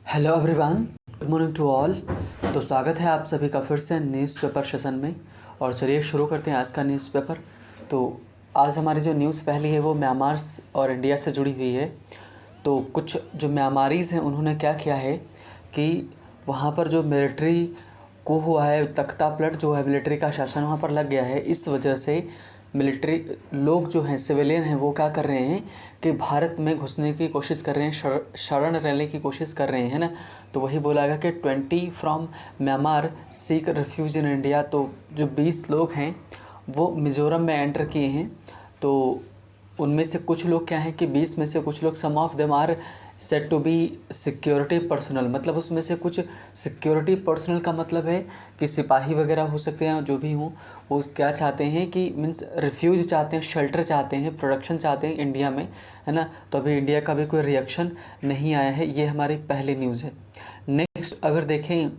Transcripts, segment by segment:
Hello everyone, good morning to all. तो स्वागत है आप सभी का फिर से न्यूज़पेपर सेशन में। और चलिए शुरू करते हैं आज का न्यूज़पेपर। तो आज हमारी जो न्यूज़ पहली है वो म्यांमार और इंडिया से जुड़ी हुई है। तो कुछ जो म्यांमारीज़ हैं उन्होंने क्या किया है कि वहाँ पर जो मिलिट्री को हुआ है, तख्ता पलट जो है, मिलिट्री का शासन वहाँ पर लग गया है। इस वजह से मिलिट्री लोग जो हैं, सिविलियन हैं, वो क्या कर रहे हैं कि भारत में घुसने की कोशिश कर रहे हैं, शरण लेने की कोशिश कर रहे हैं, है ना। तो वही बोला गया कि 20 from Myanmar seek refuge in India. तो जो 20 लोग हैं वो मिज़ोरम में एंटर किए हैं। तो उनमें से कुछ लोग क्या हैं कि 20 में से कुछ लोग, some of them are set to be security personnel. मतलब उसमें से कुछ सिक्योरिटी पर्सनल का मतलब है कि सिपाही वगैरह हो सकते हैं, जो भी हों। वो क्या चाहते हैं कि मीन्स रिफ्यूज चाहते हैं, शेल्टर चाहते हैं, प्रोडक्शन चाहते हैं इंडिया में, है ना। तो अभी इंडिया का भी कोई रिएक्शन नहीं आया है। ये हमारी पहली न्यूज़ है। नेक्स्ट अगर देखें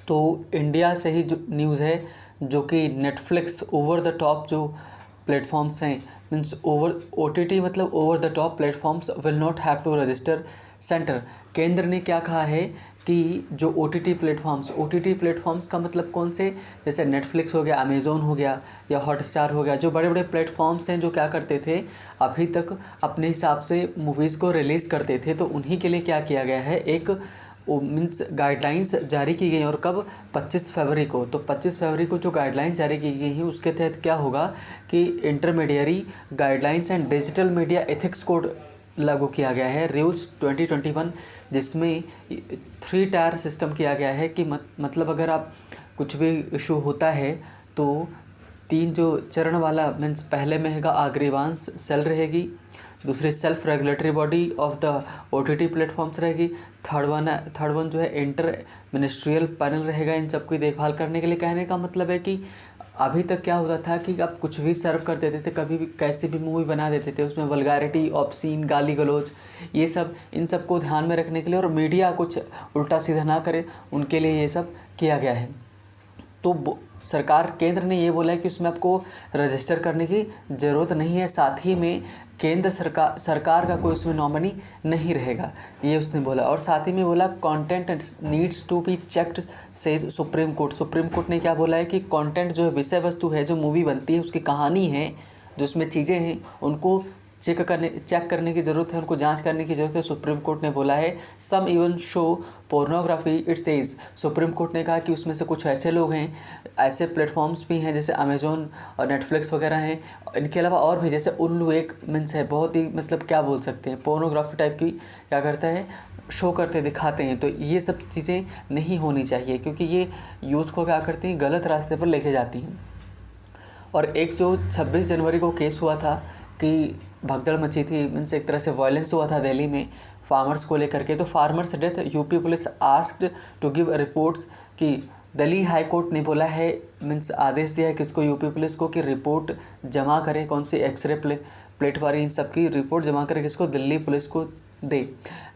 तो इंडिया से ही जो न्यूज़ है, जो कि नेटफ्लिक्स ओवर द टॉप जो प्लेटफॉर्म्स हैं, मीन्स ओवर OTT, मतलब over the top platforms will not have to register centre. केंद्र ने क्या कहा है कि जो OTT प्लेटफॉर्म्स का मतलब कौन से, जैसे नेटफ्लिक्स हो गया, अमेज़ोन हो गया या हॉटस्टार हो गया, जो बड़े बड़े प्लेटफॉर्म्स हैं जो क्या करते थे, अभी तक अपने हिसाब से मूवीज़ को रिलीज़ करते थे। तो उन्हीं के लिए क्या किया गया है, एक मीन्स गाइडलाइंस जारी की गई। और कब? 25 फरवरी को। तो 25 फरवरी को जो गाइडलाइंस जारी की गई हैं उसके तहत क्या होगा कि intermediary guidelines and digital media ethics code लागू किया गया है, रूल्स 2021, जिसमें 3 टायर सिस्टम किया गया है कि मतलब अगर आप कुछ भी इशू होता है तो 3 जो चरण वाला, मीन्स पहले में हैगा अग्रीवांस सेल रहेगी, दूसरी self regulatory body of the OTT platforms रहेगी, थर्ड वन जो है इंटर मिनिस्ट्रियल पैनल रहेगा इन सब की देखभाल करने के लिए। कहने का मतलब है कि अभी तक क्या होता था कि आप कुछ भी सर्व कर देते थे, कभी भी कैसी भी मूवी बना देते थे, उसमें वल्गैरिटी, ऑब्सीन, गाली गलौज, ये सब, इन सब को ध्यान में रखने के लिए और मीडिया कुछ उल्टा सीधा ना करे उनके लिए ये सब किया गया है। तो सरकार, केंद्र ने ये बोला है कि उसमें आपको रजिस्टर करने की ज़रूरत नहीं है। साथ ही में केंद्र सरकार का कोई उसमें नॉमिनी नहीं रहेगा, ये उसने बोला। और साथ ही में बोला content needs to be checked, says supreme court. Supreme court ने क्या बोला है कि कंटेंट जो है, विषय वस्तु है, जो मूवी बनती है, उसकी कहानी है, जो उसमें चीज़ें हैं, उनको चेक करने की ज़रूरत है, उनको जांच करने की ज़रूरत है, सुप्रीम कोर्ट ने बोला है। Some even show pornography it says. Supreme court ने कहा कि उसमें से कुछ ऐसे लोग हैं, ऐसे प्लेटफॉर्म्स भी हैं जैसे अमेज़ोन और नेटफ्लिक्स वगैरह हैं, इनके अलावा और भी, जैसे उल्लू एक मीन्स है, बहुत ही मतलब क्या बोल सकते हैं, पोर्नोग्राफी टाइप की क्या करता है, शो करते दिखाते हैं। तो ये सब चीज़ें नहीं होनी चाहिए, क्योंकि ये यूथ को क्या करती हैं, गलत रास्ते पर लेके जाती हैं। और एक जो 26 जनवरी को केस हुआ था कि भगदड़ मची थी, मीन्स एक तरह से वायलेंस हुआ था दिल्ली में फार्मर्स को लेकर के। तो farmers death, UP police asked to give reports, कि दिल्ली हाई कोर्ट ने बोला है, मीन्स आदेश दिया है किसको, यूपी पुलिस को, कि रिपोर्ट जमा करे, कौन सी एक्सरे प्लेट वाली, इन सब की रिपोर्ट जमा करे, किसको, दिल्ली पुलिस को दे।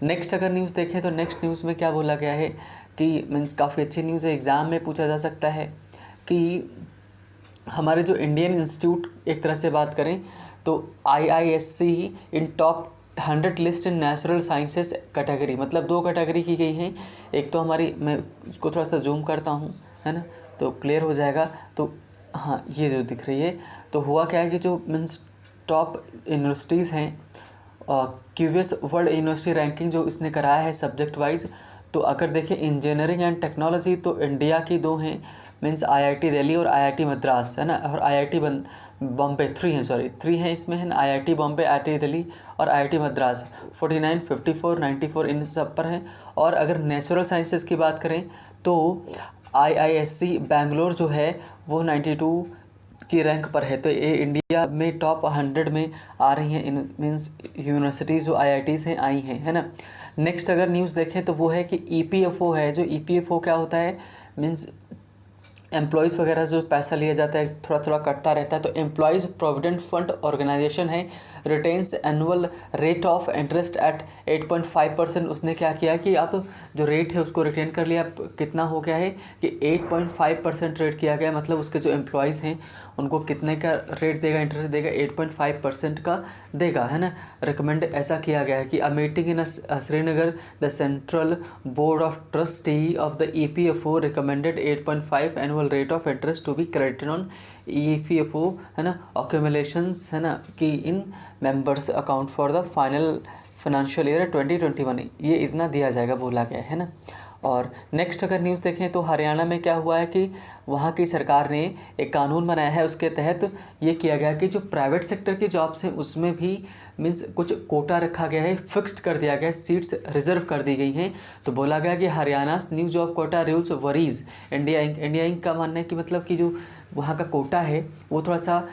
नेक्स्ट अगर न्यूज़ देखें तो नेक्स्ट न्यूज़ में क्या बोला गया है कि मीन्स काफ़ी अच्छी न्यूज़ है, एग्ज़ाम में पूछा जा सकता है कि हमारे जो इंडियन इंस्टीट्यूट, एक तरह से बात करें तो IISc in top 100 list in natural sciences category, मतलब 2 कैटेगरी की गई हैं। एक तो हमारी, मैं इसको थोड़ा सा जूम करता हूँ, है ना, तो क्लियर हो जाएगा। तो हाँ, ये जो दिख रही है, तो हुआ क्या है कि जो मीन्स टॉप यूनिवर्सिटीज़ हैं, क्यूवियस वर्ल्ड यूनिवर्सिटी रैंकिंग जो इसने कराया है सब्जेक्ट वाइज, तो अगर देखें इंजीनियरिंग एंड टेक्नोलॉजी, तो इंडिया की 2 हैं, मीन्स IIT दिल्ली और IIT मद्रास, है ना, और IIT बॉम्बे 3 हैं, सॉरी 3 हैं इसमें, है ना, IIT बॉम्बे, IIT दिल्ली और IIT मद्रास। 49, 54, 94 इन सब पर हैं। और अगर नेचुरल साइंसेस की बात करें तो IISc बेंगलोर जो है वो 92 की रैंक पर है। तो ये इंडिया में टॉप 100 में आ रही हैं, मीन्स यूनिवर्सिटीज़ जो IITs हैं आई हैं, है ना। नेक्स्ट अगर न्यूज़ देखें तो वो है कि EPFO है। जो EPFO क्या होता है, मीन्स एम्प्लॉयज़ वगैरह जो पैसा लिया जाता है, थोड़ा थोड़ा कटता रहता है, तो एम्प्लॉयज़ प्रोविडेंट फंड ऑर्गेनाइजेशन है, retains annual rate of interest eight 8.5%। उसने क्या किया कि अब जो रेट है उसको रिटेन कर लिया। कितना हो गया है कि 8.5% रेट किया गया, मतलब उसके जो एम्प्लॉयज़ हैं उनको कितने का रेट देगा, इंटरेस्ट देगा, 8.5% का देगा, है ना। रिकमेंड ऐसा किया गया है कि a meeting in Srinagar the central board of trustee of the EPFO recommended 8.5 annual rate of interest to be credited on EPFO, है ना, ऑक्यूमुलेशंस, है ना, कि in members account for the final financial year 2021। ये इतना दिया जाएगा बोला गया है ना। और नेक्स्ट अगर न्यूज़ देखें तो हरियाणा में क्या हुआ है कि वहाँ की सरकार ने एक कानून बनाया है, उसके तहत ये किया गया कि जो प्राइवेट सेक्टर की जॉब्स हैं उसमें भी मीन्स कुछ कोटा रखा गया है, फिक्स्ड कर दिया गया है, सीट्स रिजर्व कर दी गई हैं। तो बोला गया कि Haryana new job quota rules worries India Inc का मानना है कि मतलब कि जो वहाँ का कोटा है वो थोड़ा सा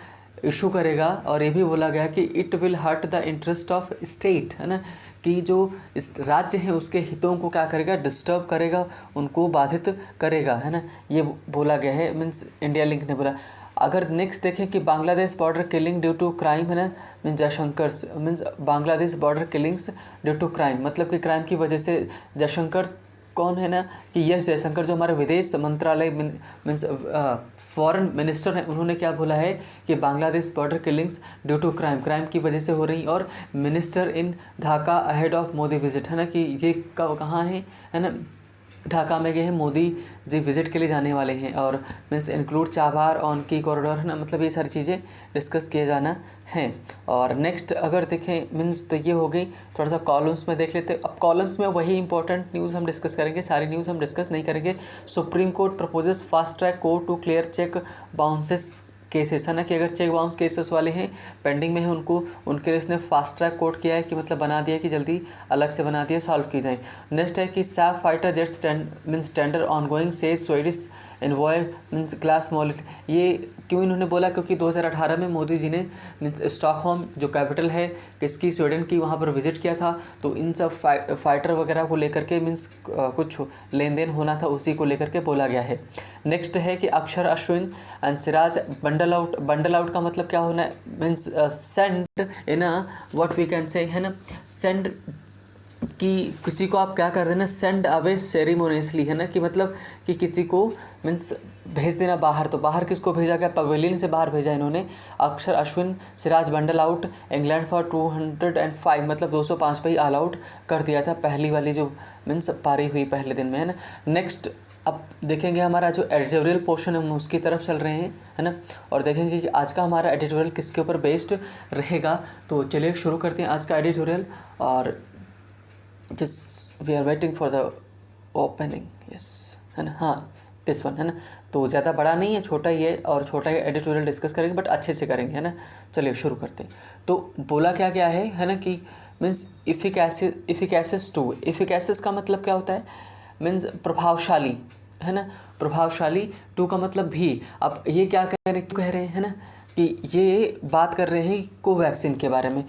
इशू करेगा। और ये भी बोला गया कि it will hurt the interest of state, है ना, कि जो इस राज्य हैं उसके हितों को क्या करेगा, डिस्टर्ब करेगा, उनको बाधित करेगा, है ना, ये बोला गया है। मीन्स इंडिया लिंक ने बोला। अगर नेक्स्ट देखें कि Bangladesh border killing due to crime, है ना, means Jaishankar means Bangladesh border killings due to crime, मतलब कि क्राइम की वजह से जयशंकर कौन है ना, कि यस जयशंकर जो हमारे विदेश मंत्रालय मीन्स फॉरेन मिनिस्टर हैं, उन्होंने क्या बोला है कि Bangladesh border killings due to crime की वजह से हो रही। और minister in Dhaka ahead of Modi visit, है ना, कि ये कब कहाँ है ना, ढाका में गए हैं, मोदी जी विज़िट के लिए जाने वाले हैं। और मीन्स इंक्लूड चाबार ऑन की कॉरिडोर, है ना, मतलब ये सारी चीज़ें डिस्कस किए जाना है। और नेक्स्ट अगर देखें मीन्स तो ये हो गई। थोड़ा सा कॉलम्स में देख लेते हैं। अब कॉलम्स में वही इंपॉर्टेंट न्यूज़ हम डिस्कस करेंगे, सारी न्यूज़ हम डिस्कस नहीं करेंगे। Supreme court proposes fast track court to clear cheque bounces cases, है ना, कि अगर चेक बाउंस केसेस वाले हैं पेंडिंग में हैं उनके लिए इसने फास्ट ट्रैक कोर्ट किया है, कि मतलब बना दिया कि जल्दी अलग से बना दिया, सॉल्व की जाए। नेक्स्ट है कि Saif fighter jets means tender on going से स्वीडिश इन्वॉय मीन्स ग्लास मॉलिट। ये क्यों इन्होंने बोला, क्योंकि 2018 में मोदी जी ने मीन्स स्टॉकहोम जो कैपिटल है किसकी, स्वीडन की, वहाँ पर विजिट किया था। तो इन सब फाइटर वगैरह को लेकर के मीन्स कुछ लेन देन होना था, उसी को लेकर के बोला गया है। नेक्स्ट है कि Axar Ashwin and Siraj bundle out का मतलब क्या होना है, means send in what we can say, है ना, सेंड कि किसी को आप क्या कर रहे हैं ना, सेंड अवे सेरेमोनियसली, है ना, कि मतलब कि किसी को मीन्स भेज देना बाहर। तो बाहर किसको भेजा गया, पवेलियन से बाहर भेजा इन्होंने। अक्षर Ashwin Siraj bundle out England for 205, मतलब 205 पे ही ऑल आउट कर दिया था पहली वाली जो मीन्स पारी हुई पहले दिन में, है ना। नेक्स्ट अब देखेंगे हमारा जो एडिटोरियल पोर्शन है हम उसकी तरफ चल रहे हैं, है ना, और देखेंगे कि आज का हमारा एडिटोरियल किसके ऊपर बेस्ड रहेगा। तो चलिए शुरू करते हैं आज का एडिटोरियल। और just we are waiting for the opening, yes, है ना, हाँ दिस वन, है ना। तो ज़्यादा बड़ा नहीं है, छोटा ही है, और छोटा ही एडिटोरियल डिस्कस करेंगे बट अच्छे से करेंगे, है ना। चलिए शुरू करते हैं। तो बोला क्या क्या है ना, कि मीन्स इफिकैसिस का मतलब क्या होता है, मीन्स प्रभावशाली, है ना, प्रभावशाली। टू का मतलब भी। अब ये क्या कह रहे हैं ना, कि ये बात कर रहे हैं कोवैक्सीन के बारे में।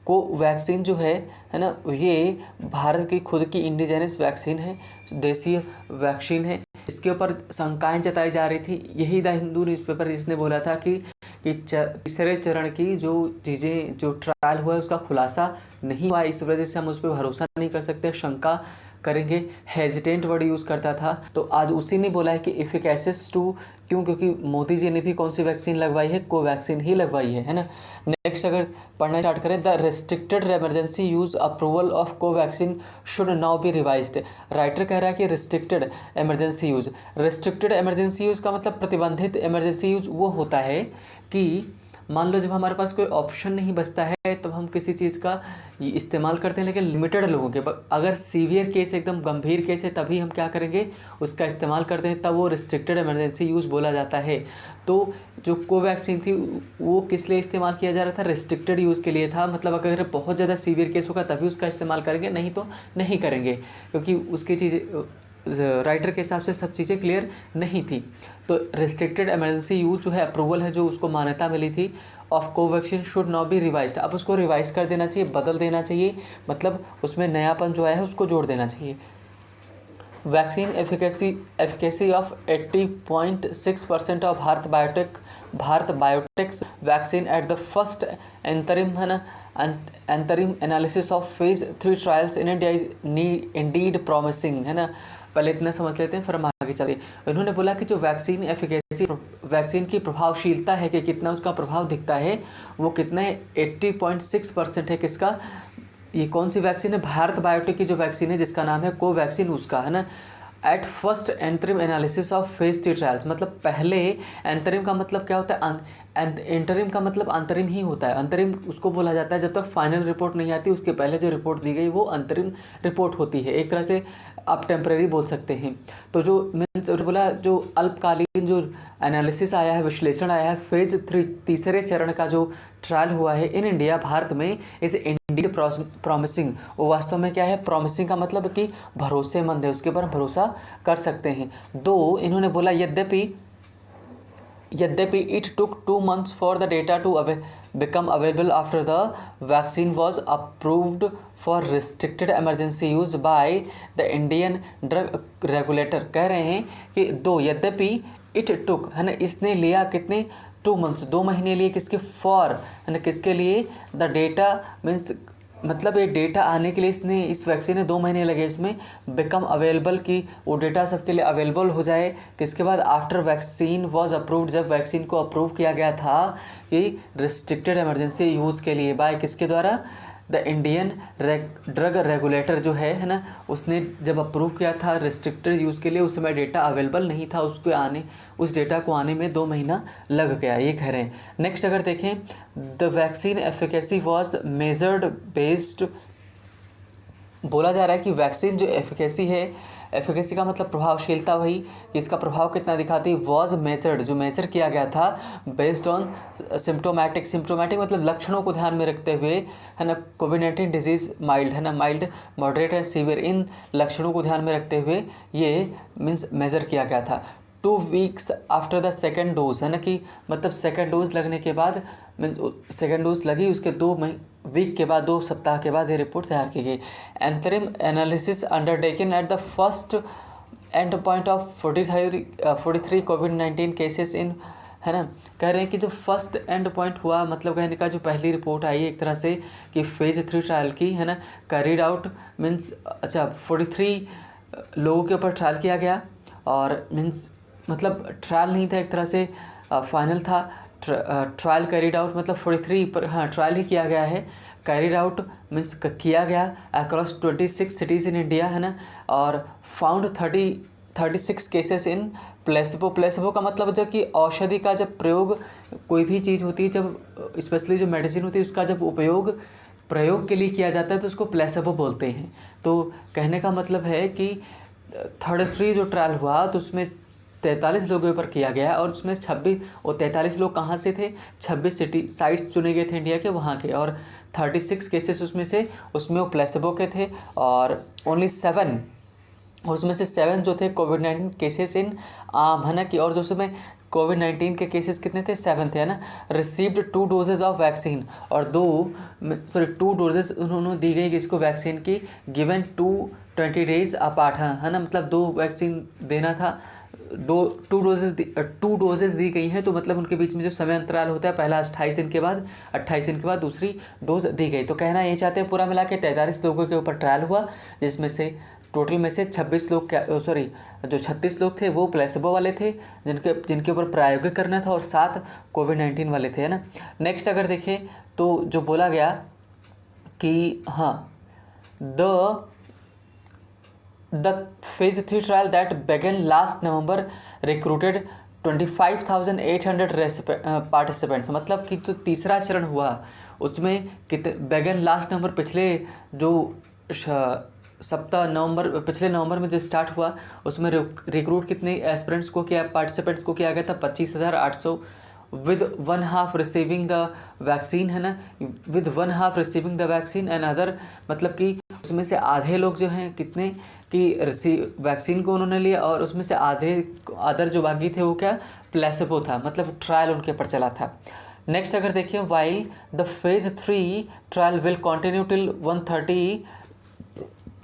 कोवैक्सीन जो है ना, ये भारत की खुद की इंडिजिनस वैक्सीन है, देसी वैक्सीन है। इसके ऊपर शंकाएं जताई जा रही थी। यही द हिंदू न्यूज़पेपर जिसने बोला था कि तीसरे चरण की जो चीज़ें जो ट्रायल हुआ है उसका खुलासा नहीं हुआ, इस वजह से हम उस पर भरोसा नहीं कर सकते, शंका करेंगे। हेजिटेंट वर्ड यूज़ करता था। तो आज उसी ने बोला है कि इफिकैसिस टू, क्यों, क्योंकि मोदी जी ने भी कौन सी वैक्सीन लगवाई है, कोवैक्सीन ही लगवाई है ना। नेक्स्ट अगर पढ़ना स्टार्ट करें, the restricted emergency use approval of Covaxin should now be revised. Writer कह रहा है कि restricted emergency use, restricted emergency use का मतलब प्रतिबंधित इमरजेंसी यूज वो होता है कि मान लो जब हमारे पास कोई ऑप्शन नहीं बचता है तब हम किसी चीज़ का इस्तेमाल करते हैं, लेकिन लिमिटेड लोगों के। अगर सीवियर केस, एकदम गंभीर केस है, तभी हम क्या करेंगे, उसका इस्तेमाल करते हैं, तब वो रिस्ट्रिक्टेड इमरजेंसी यूज़ बोला जाता है। तो जो कोवैक्सीन थी वो किस लिए इस्तेमाल किया जा रहा था, रिस्ट्रिक्टेड यूज़ के लिए था। मतलब अगर बहुत ज़्यादा सीवियर केस होगा तभी उसका इस्तेमाल करेंगे, नहीं तो नहीं करेंगे, क्योंकि उसकी चीज़ें राइटर के हिसाब से सब चीज़ें क्लियर नहीं थी। तो रिस्ट्रिक्टेड इमरजेंसी यूज जो है, अप्रूवल है, जो उसको मान्यता मिली थी of Covaxin should now be revised. अब उसको रिवाइज कर देना चाहिए, बदल देना चाहिए, मतलब उसमें नयापन जो आया है उसको जोड़ देना चाहिए। Vaccine efficacy of 80.6% of Bharat Biotech's vaccine at the first interim है ना interim analysis of phase 3 trials in India is indeed promising है ना। पहले इतना समझ लेते हैं फिर हम आगे चलिए। इन्होंने बोला कि जो वैक्सीन एफिकेसी वैक्सीन की प्रभावशीलता है कि कितना उसका प्रभाव दिखता है वो कितना है 80.6% है। किसका, ये कौन सी वैक्सीन है, भारत बायोटेक की जो वैक्सीन है जिसका नाम है कोवैक्सीन, उसका है ना। At first interim analysis of phase 3 trials, मतलब पहले एंटरिम का मतलब क्या होता है, इंटरिम का मतलब अंतरिम ही होता है। अंतरिम उसको बोला जाता है जब तक फाइनल रिपोर्ट नहीं आती उसके पहले जो रिपोर्ट दी गई वो अंतरिम रिपोर्ट होती है। एक तरह से आप टेम्परेरी बोल सकते हैं। तो जो मीन्स बोला जो अल्पकालीन जो एनालिसिस आया है, विश्लेषण आया है फेज 3 तीसरे चरण का जो ट्रायल हुआ है इन इंडिया भारत में, इज इंडीड प्रॉमिसिंग। वो वास्तव में क्या है, प्रॉमिसिंग का मतलब कि भरोसेमंद है, उसके ऊपर हम भरोसा कर सकते हैं। दो इन्होंने बोला यद्यपि it took 2 months for the data to become available after the vaccine was approved for restricted emergency use by the Indian drug regulator। कह रहे हैं कि यद्यपि इट टुक है ना, इसने लिया कितने 2 months 2 महीने लिए, किसके फॉर है ना, किसके लिए, द डेटा मीन्स मतलब ये डेटा आने के लिए इसने इस वैक्सीन में 2 महीने लगे इसमें बिकम अवेलेबल, कि वो डेटा सबके लिए अवेलेबल हो जाए। किसके बाद, आफ्टर वैक्सीन वाज अप्रूव्ड, जब वैक्सीन को अप्रूव किया गया था कि रिस्ट्रिक्टेड इमरजेंसी यूज़ के लिए बाय किसके द्वारा, द इंडियन ड्रग रेगुलेटर जो है ना, उसने जब अप्रूव किया था रिस्ट्रिक्टेड यूज़ के लिए, उस समय डेटा अवेलेबल नहीं था, उस डेटा को आने में 2 महीना लग गया, ये कह रहे हैं। नेक्स्ट अगर देखें, the vaccine efficacy was measured based, बोला जा रहा है कि वैक्सीन जो एफिकेसी है, एफिकेसी का मतलब प्रभावशीलता, वही कि इसका प्रभाव कितना दिखाती है, वॉज मेजर्ड जो मेजर किया गया था बेस्ड ऑन सिम्टोमेटिक मतलब लक्षणों को ध्यान में रखते हुए है ना। कोविड-19 डिजीज़ माइल्ड है ना, माइल्ड मॉडरेट एंड सीवियर, इन लक्षणों को ध्यान में रखते हुए ये मीन्स मेज़र किया गया था। 2 weeks after the second dose है ना, कि मतलब सेकेंड डोज लगने के बाद मीन्स सेकेंड डोज लगी उसके 2 वीक के बाद, 2 सप्ताह के बाद ये रिपोर्ट तैयार की गई। Interim analysis undertaken at the first end point of 43 कोविड-19 केसेस इन है ना। कह रहे हैं कि जो फर्स्ट एंड पॉइंट हुआ, मतलब कहने का जो पहली रिपोर्ट आई एक तरह से कि फेज 3 ट्रायल की है ना, कैरिड आउट मीन्स 43 लोगों के ऊपर ट्रायल किया गया, और मीन्स मतलब ट्रायल नहीं था, एक तरह से फाइनल था। ट्रायल कैरिड आउट मतलब 43 पर, हाँ ट्रायल ही किया गया है। कैरिड आउट मीन्स किया गया अक्रॉस 26 सिटीज़ इन इंडिया है ना, और फाउंड 36 केसेस इन प्लेसिबो का मतलब जब कि औषधि का जब प्रयोग, कोई भी चीज़ होती है जब स्पेशली जो मेडिसिन होती है उसका जब प्रयोग के लिए किया जाता है तो उसको प्लेसिबो बोलते हैं। तो कहने का मतलब है कि 33 जो ट्रायल हुआ तो उसमें 43 लोगों के ऊपर किया गया, और उसमें 26 और 43 लोग कहाँ से थे, 26 सिटी साइट्स चुने गए थे इंडिया के वहाँ के, और 36 केसेस उसमें वो प्लेसिबो के थे, और ओनली 7 उसमें से 7 जो थे कोविड-19 केसेस इन आम है ना, कि और जो उसमें कोविड-19 के केसेस कितने थे, 7 थे है ना। रिसीव्ड 2 डोजेज ऑफ वैक्सीन, और 2 डोजेज उन्होंने दी गई किसको, वैक्सीन की, गिवन 20 days अपार्ट है ना, मतलब 2 वैक्सीन देना था, 2 डोजेज दी गई हैं, तो मतलब उनके बीच में जो समय अंतराल होता है, पहला 28 दिन के बाद दूसरी डोज दी गई। तो कहना ये चाहते हैं पूरा मिला के 43 लोगों के ऊपर ट्रायल हुआ, जिसमें से टोटल में से 26 लोग जो 36 लोग थे वो प्लेसिबो वाले थे जिनके ऊपर प्रायोगिक करना था, और 7 कोविड-19 वाले थे है ना। नेक्स्ट अगर देखें तो जो बोला गया कि हाँ, The phase 3 trial that began last November recruited 25,800 participants, मतलब कि जो तीसरा चरण हुआ उसमें बेगन लास्ट नवंबर, पिछले जो पिछले नवंबर में जो स्टार्ट हुआ उसमें रिक्रूट कितने एस्पिरेंट्स को किया, पार्टिसिपेंट्स को किया गया था 25,800, विद 1/2 रिसीविंग द वैक्सीन है ना, with 1/2 receiving the vaccine and other, मतलब कि उसमें से आधे लोग जो हैं कितने कि वैक्सीन को उन्होंने लिया, और उसमें से अदर जो बाकी थे वो क्या, प्लेसिबो था, मतलब ट्रायल उनके ऊपर चला था। नेक्स्ट अगर देखिए, while the phase 3 trial will continue till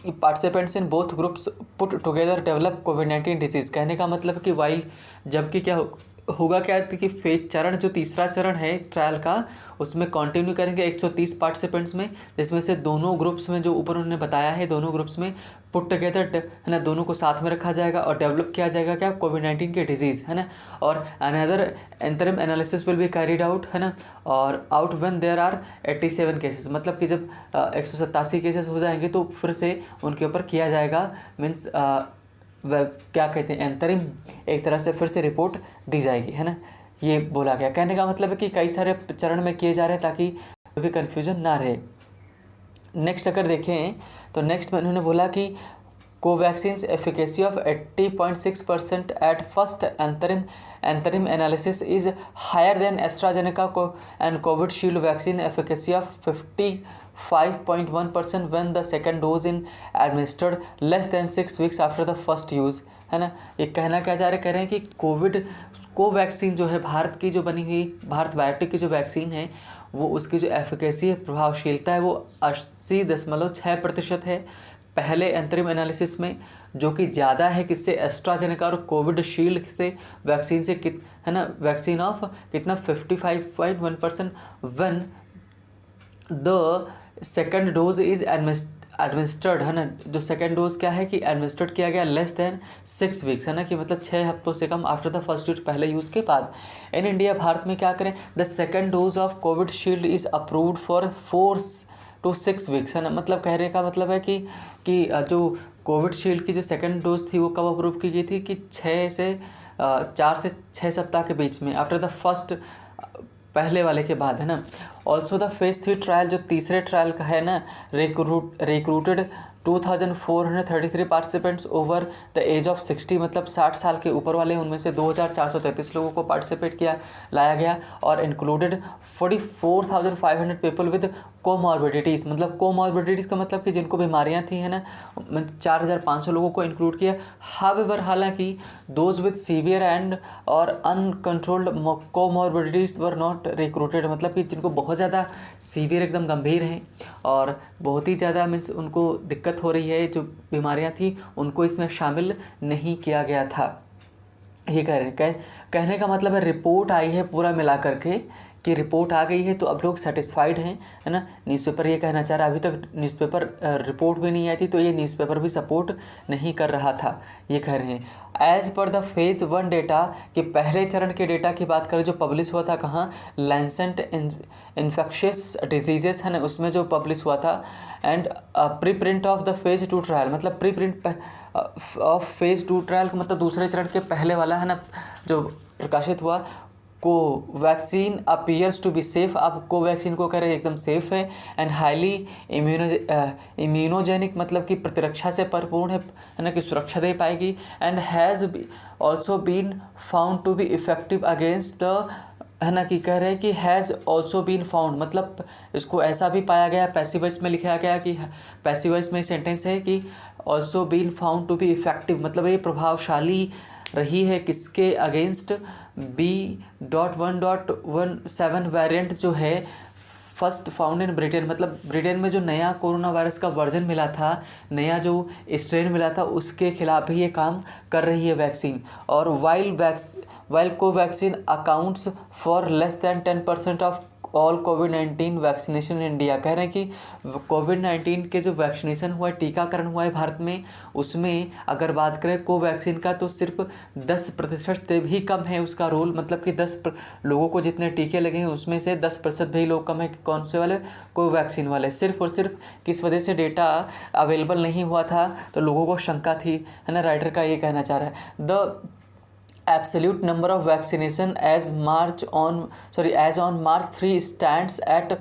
participants in both groups put together develop covid disease. कहने का मतलब कि वाइल जबकि क्या होगा क्या कि फेज चरण जो तीसरा चरण है ट्रायल का उसमें कंटिन्यू करेंगे 130 पार्टिसिपेंट्स में, जिसमें से दोनों ग्रुप्स में जो ऊपर उन्होंने बताया है दोनों ग्रुप्स में पुट टुगेदर है ना, दोनों को साथ में रखा जाएगा और डेवलप किया जाएगा क्या कोविड-19 के डिजीज़ है ना। और another interim analysis will be carried out है ना, और out when there are 87 cases, मतलब कि जब 187 केसेस हो जाएंगे तो फिर से उनके ऊपर किया जाएगा, मीन्स वह क्या कहते हैं अंतरिम एक तरह से फिर से रिपोर्ट दी जाएगी है ना, ये बोला गया। कहने का मतलब है कि कई सारे चरण में किए जा रहे हैं ताकि कोई कन्फ्यूजन ना रहे। नेक्स्ट अगर देखें तो नेक्स्ट में उन्होंने बोला कि Covaxin's efficacy of 80.6% at first अंतरिम analysis is higher than AstraZeneca and Covishield vaccine efficacy of 55.1% when the second dose in administered less than 6 weeks after the first use है ना। ये कहना क्या जा रहे कह रहे हैं कि कोवैक्सीन जो है भारत की जो बनी हुई भारत बायोटेक की जो वैक्सीन है वो उसकी जो एफिकेसी है प्रभावशीलता है वो 80.6% है पहले अंतरिम एनालिसिस में, जो कि ज़्यादा है किससे एस्ट्राजेनेका और कोविशील्ड से वैक्सीन से है ना, वैक्सीन ऑफ कितना 55.1% one the second dose is administered है ना, जो सेकेंड डोज क्या है कि एडमिनिस्टर्ड किया गया लेस देन 6 वीक्स है ना, कि मतलब 6 हफ्तों से come after the first dose पहले यूज़ के बाद। इन इंडिया भारत में क्या करें, the second dose of Covishield is approved for 4 to 6 weeks है ना, मतलब कहने का मतलब है कि जो कोविशील्ड की जो सेकेंड डोज थी वो कब अप्रूव की गई थी कि 4 से 6 सप्ताह के बीच में आफ्टर द फर्स्ट पहले वाले के बाद है ना। ऑल्सो द फेज 3 ट्रायल जो तीसरे ट्रायल का है ना recruited 2433 participants over the age of 60, मतलब 60 साल के ऊपर वाले, उनमें से 2433 लोगों को पार्टिसिपेट लाया गया और इंक्लूडेड 44,500 पीपल विद कोमॉर्बिडिटीज़, मतलब कोमॉर्बिडिटीज़ का मतलब कि जिनको बीमारियां थी है ना, 4500 लोगों को इंक्लूड किया। हावेवर हालांकि दोज विद सीवियर एंड और uncontrolled comorbidities were not recruited, मतलब कि जिनको बहुत ज़्यादा सीवियर एकदम गंभीर हैं और बहुत ही ज़्यादा मीन्स उनको दिक्कत हो रही है, जो बीमारियां थी उनको इसमें शामिल नहीं किया गया था। ये कह रहे हैं कहने का मतलब है रिपोर्ट आई है पूरा मिला करके कि रिपोर्ट आ गई है तो अब लोग सेटिस्फाइड हैं है ना। न्यूज़पेपर ये कहना चाह रहा है अभी तक न्यूज़पेपर रिपोर्ट भी नहीं आई थी तो ये न्यूज़पेपर भी सपोर्ट नहीं कर रहा था, ये कह रहे हैं। As per the phase 1 data कि पहले चरण के डेटा की बात करें जो पब्लिश हुआ था कहाँ, लैंसेट इन्फेक्शियस डिजीजेस है ना, उसमें जो पब्लिश हुआ था। And preprint of the phase 2 trial, मतलब preprint of phase 2 trial मतलब दूसरे चरण के पहले वाला है ना जो प्रकाशित हुआ। Covaxin appears to be safe, अब कोवैक्सीन को कह रहे हैं एकदम सेफ है। एंड हाईली इम्यूनोजेनिक, मतलब कि प्रतिरक्षा से परिपूर्ण है ना, कि सुरक्षा दे पाएगी। And has also been found to be effective against the है ना, कि कह रहे हैं कि हैज़ ऑल्सो बीन फाउंड, मतलब इसको ऐसा भी पाया गया, पैसिव वॉइस में लिखा गया कि पैसिव वॉइस में सेंटेंस है कि also been found to be effective, मतलब ये प्रभावशाली रही है किसके अगेंस्ट, B.1.17 वेरिएंट जो है फर्स्ट फाउंड इन ब्रिटेन, मतलब ब्रिटेन में जो नया कोरोना वायरस का वर्जन मिला था, नया जो स्ट्रेन मिला था उसके खिलाफ भी ये काम कर रही है वैक्सीन। और while Covaxin accounts for less than 10% of all covid vaccination in India, कह रहे हैं कि कोविड-19 के जो वैक्सीनेशन हुआ है, टीकाकरण हुआ है भारत में, उसमें अगर बात करें कोवैक्सीन का तो सिर्फ 10% से भी कम है उसका रोल, मतलब कि 10 लोगों को जितने टीके लगे हैं उसमें से 10% भी लोग कम है। कौन से वाले, कोवैक्सीन वाले। सिर्फ और सिर्फ किस वजह से डेटा अवेलेबल नहीं हुआ था, तो लोगों को शंका थी है ना, राइटर का ये कहना चाह रहा है। The absolute number of vaccination as on March 3 stands at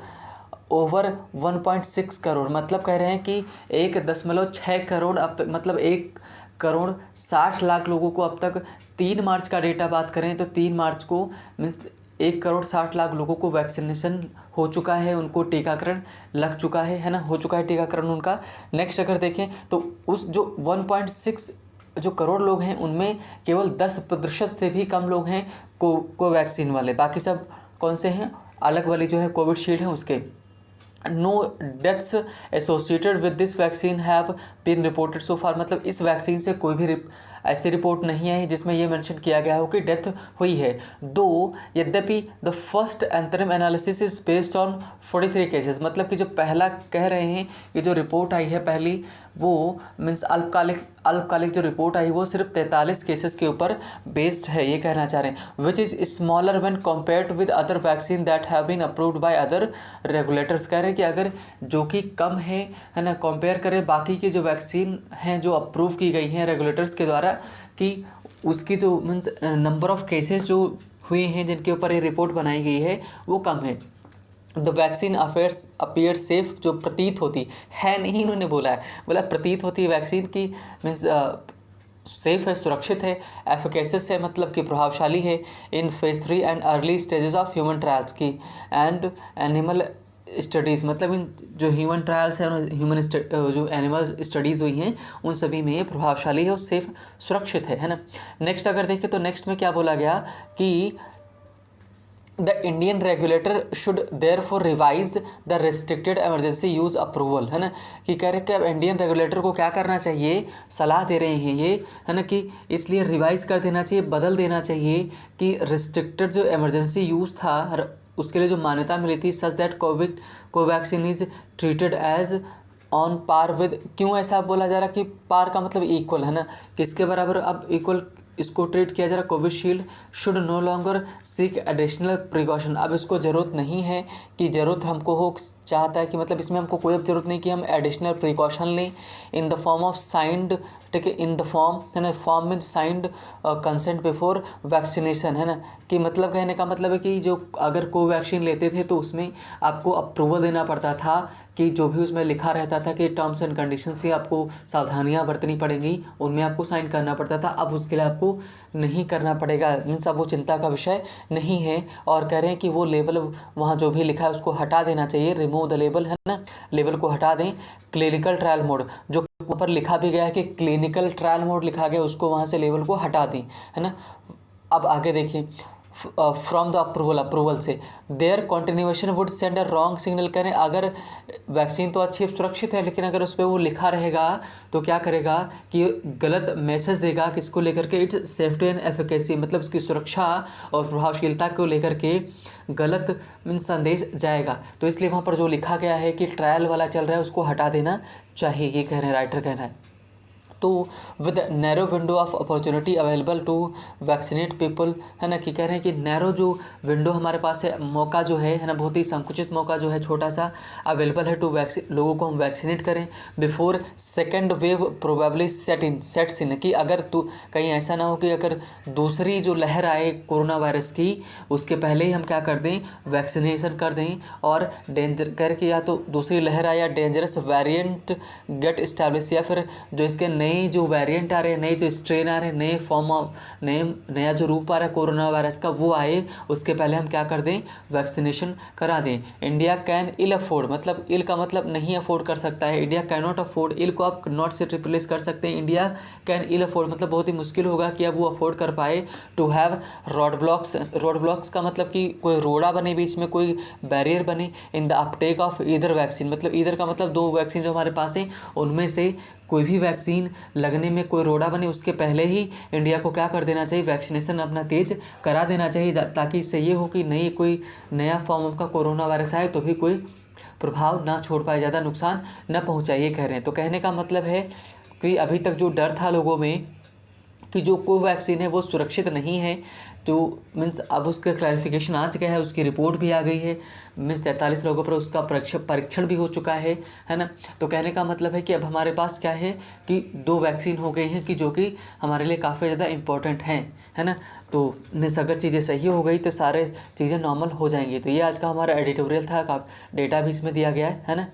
over 1.6 crore, मतलब कह रहे हैं कि 1.6 करोड़ अब तक, मतलब 1,60,00,000 लोगों को अब तक 3 मार्च का डेटा बात करें तो 3 मार्च को 1,60,00,000 लोगों को वैक्सीनेशन हो चुका है, उनको टीकाकरण लग चुका है ना, हो चुका है टीकाकरण उनका। नेक्स्ट अगर देखें तो उस जो 1.6 जो करोड़ लोग हैं उनमें केवल 10% से भी कम लोग हैं कोवैक्सीन वाले, बाकी सब कौन से हैं, अलग वाली जो है कोविशील्ड है उसके। No deaths associated with this vaccine have been reported so far, मतलब इस वैक्सीन से कोई भी ऐसी रिपोर्ट नहीं आई जिसमें ये मेंशन किया गया हो कि डेथ हुई है। दो यद्यपि द फर्स्ट अंतरिम analysis is based on 43 cases, मतलब कि जो पहला कह रहे हैं कि जो रिपोर्ट आई है पहली वो मीन्स अल्पकालिक जो रिपोर्ट आई वो सिर्फ 43 केसेस के ऊपर बेस्ड है, ये कहना चाह रहे हैं। Which is smaller when compared with other vaccine that have been approved by other regulators. कह रहे हैं कि अगर जो कि कम है ना, कंपेयर करें बाकी की जो वैक्सीन हैं जो अप्रूव की गई हैं रेगुलेटर्स के द्वारा, कि उसकी जो मीन्स नंबर ऑफ केसेस जो हुए हैं जिनके ऊपर ये रिपोर्ट बनाई गई है वो कम है। द वैक्सीन अपीयर सेफ, जो प्रतीत होती है, नहीं इन्होंने बोला है, बोला प्रतीत होती है वैक्सीन की मीन्स सेफ है, सुरक्षित है। एफिकेसिस है मतलब कि प्रभावशाली है। In phase 3 and early stages of human trials की एंड एनिमल स्टडीज़, मतलब इन जो ह्यूमन ट्रायल्स हैं और जो एनिमल स्टडीज़ हुई हैं उन सभी में ये प्रभावशाली है और सेफ सुरक्षित है ना। नेक्स्ट अगर देखें तो नेक्स्ट में क्या बोला गया कि the Indian regulator should therefore revise the restricted emergency use approval, है ना, कि कह रहे कि अब इंडियन रेगुलेटर को क्या करना चाहिए, सलाह दे रहे हैं ये, है ना, कि इसलिए रिवाइज कर देना चाहिए, बदल देना चाहिए कि रिस्ट्रिक्टेड जो इमरजेंसी यूज़ था उसके लिए जो मान्यता मिली थी, such that Covaxin is treated as on par with. क्यों ऐसा बोला जा रहा कि पार का मतलब इक्वल, है ना, किसके बराबर अब इक्वल इसको ट्रीट किया जा रहा। Covishield should know longer seek additional precaution, अब इसको ज़रूरत नहीं है कि ज़रूरत हमको हो चाहता है कि मतलब इसमें हमको कोई अब ज़रूरत नहीं कि हम एडिशनल प्रिकॉशन लें in the form of signed, ठीक है, इन द फॉर्म, है ना, फॉर्म में साइंड कंसेंट बिफोर वैक्सीनेशन, है ना, कि मतलब कहने का मतलब है कि जो अगर कोवैक्सीन लेते थे तो उसमें आपको अप्रूवल देना पड़ता था कि जो भी उसमें लिखा रहता था कि टर्म्स एंड कंडीशंस थी, आपको सावधानियां बरतनी पड़ेंगी, उनमें आपको साइन करना पड़ता था। अब उसके लिए आपको नहीं करना पड़ेगा, मीन्स अब वो चिंता का विषय नहीं है। और कह रहे हैं कि वो लेबल वहाँ जो भी लिखा है उसको हटा देना चाहिए, रिमूव द लेबल, है ना, लेबल को हटा दें। क्लिनिकल ट्रायल मोड, जो ऊपर लिखा भी गया है कि क्लिनिकल ट्रायल मोड लिखा गया, उसको वहाँ से लेबल को हटा दें, है ना। अब आगे देखिए, फ्रॉम द अप्रूवल से their continuation would send a wrong signal. करें अगर वैक्सीन तो अच्छी सुरक्षित है लेकिन अगर उस पर वो लिखा रहेगा तो क्या करेगा कि गलत मैसेज देगा, किसको लेकर के, इट्स सेफ्टी एंड एफिकेसी, मतलब इसकी सुरक्षा और प्रभावशीलता को लेकर के गलत मीन्स संदेश जाएगा। तो इसलिए वहाँ पर जो लिखा गया है कि ट्रायल वाला चल रहा है उसको हटा देना चाहिए, ये कह रहे हैं, राइटर कह रहा है। तो with narrow window of opportunity available to vaccinate people, है ना, कि कह रहे हैं कि नैरो जो विंडो हमारे पास है, मौका जो है ना, बहुत ही संकुचित मौका जो है, छोटा सा अवेलेबल है टू लोगों को हम वैक्सीनेट करें before second wave probably sets in, कि अगर तो कहीं ऐसा ना हो कि अगर दूसरी जो लहर आए कोरोना वायरस की उसके पहले ही हम क्या कर दें, वैक्सीनेशन कर दें, और डेंजर करके या तो दूसरी लहर आए या डेंजरस वेरिएंट गेट इस्टेब्लिश, या फिर जो इसके नए जो वेरिएंट आ रहे हैं, नए जो स्ट्रेन आ रहे हैं, नए फॉर्म ऑफ नया जो रूप आ रहा है कोरोना वायरस का वो आए, उसके पहले हम क्या कर दें, वैक्सीनेशन करा दें। इंडिया कैन इल अफोर्ड, मतलब इल का मतलब नहीं अफोर्ड कर सकता है, इंडिया कैन नॉट अफोर्ड, इल को आप नॉट से रिप्लेस कर सकते हैं। इंडिया कैन इल अफोर्ड मतलब बहुत ही मुश्किल होगा कि अब वो अफोर्ड कर पाए टू हैव रोड ब्लॉक्स का मतलब कि कोई रोड़ा बने, बीच में कोई बैरियर बने in the Uptake of either vaccine, मतलब ईदर का मतलब दो वैक्सीन जो हमारे पास हैं उनमें से कोई भी वैक्सीन लगने में कोई रोड़ा बने उसके पहले ही इंडिया को क्या कर देना चाहिए, वैक्सीनेशन अपना तेज करा देना चाहिए, ताकि इससे ये हो कि नहीं कोई नया फॉर्म का कोरोना वायरस आए तो भी कोई प्रभाव ना छोड़ पाए, ज़्यादा नुकसान न पहुँचाए, ये कह रहे हैं। तो कहने का मतलब है कि अभी तक जो डर था लोगों में कि जो कोवैक्सीन है वो सुरक्षित नहीं है, तो मीन्स अब उसका क्लैरिफिकेशन आ चुका है, उसकी रिपोर्ट भी आ गई है, मीन्स 43 लोगों पर उसका परीक्षण भी हो चुका है ना। तो कहने का मतलब है कि अब हमारे पास क्या है कि 2 वैक्सीन हो गई हैं कि जो कि हमारे लिए काफ़ी ज़्यादा इम्पोर्टेंट हैं, है ना। तो मीन्स अगर चीज़ें सही हो गई तो सारे चीज़ें नॉर्मल हो जाएंगी। तो ये आज का हमारा एडिटोरियल था, डेटा भी इसमें दिया गया है ना।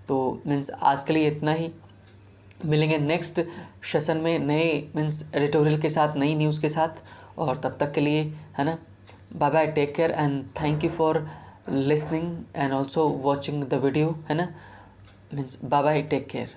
तो मीन्स आज के लिए इतना ही, मिलेंगे नेक्स्ट सेशन में नए मीन्स एडिटोरियल के साथ, नई न्यूज़ के साथ, और तब तक के लिए, है ना, bye bye, take care and thank you for listening and also watching the video, है ना, means bye bye, take care.